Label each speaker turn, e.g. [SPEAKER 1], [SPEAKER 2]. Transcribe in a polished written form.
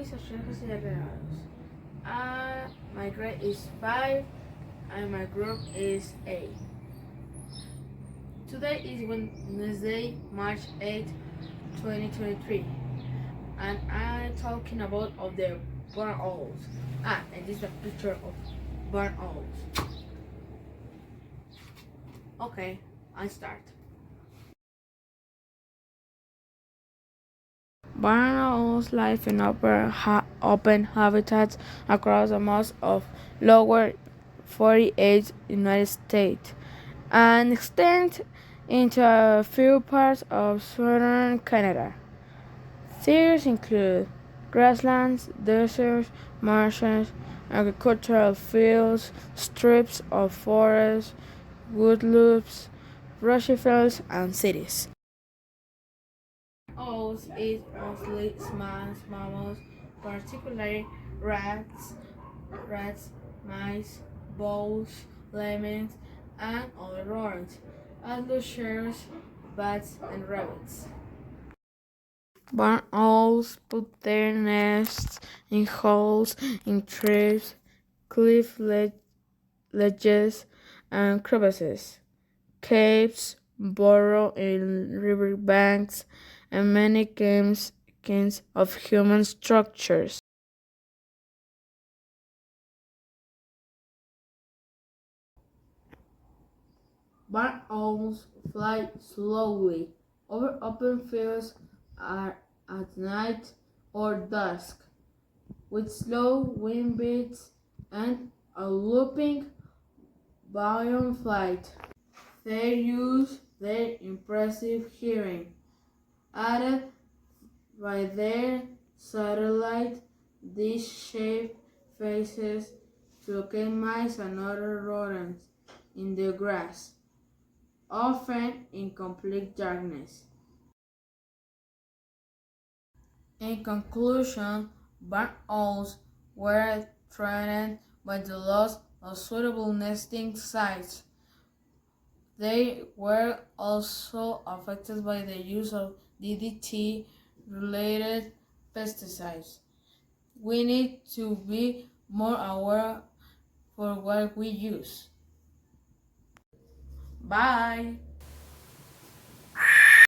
[SPEAKER 1] is Jaasai Herreros. My grade is 5 and my group is 8. Today is Wednesday, March 8, 2023, and I'm talking about the barn owls. And this is a picture of barn owls. Okay, I start. Barn owls live in open habitats across most of lower 48 United States and extend into a few parts of southern Canada. These include grasslands, deserts, marshes, agricultural fields, strips of forest, woodlands, brushy fields, and cities. Owls eat mostly small mammals, particularly rats, mice, voles, lemmings, and other rodents, as well as sharks, bats, and rabbits. Barn owls put their nests in holes in trees, cliff ledges, and crevices. Caves, burrow in riverbanks, and many kinds of human structures. Barn owls fly slowly over open fields at night or dusk, with slow wing beats and a looping volume flight. They use their impressive hearing, added by their satellite dish-shaped faces, to locate mice and other rodents in the grass, often in complete darkness. In conclusion, barn owls were threatened by the loss of suitable nesting sites. They were also affected by the use of DDT-related pesticides. We need to be more aware for what we use. Bye!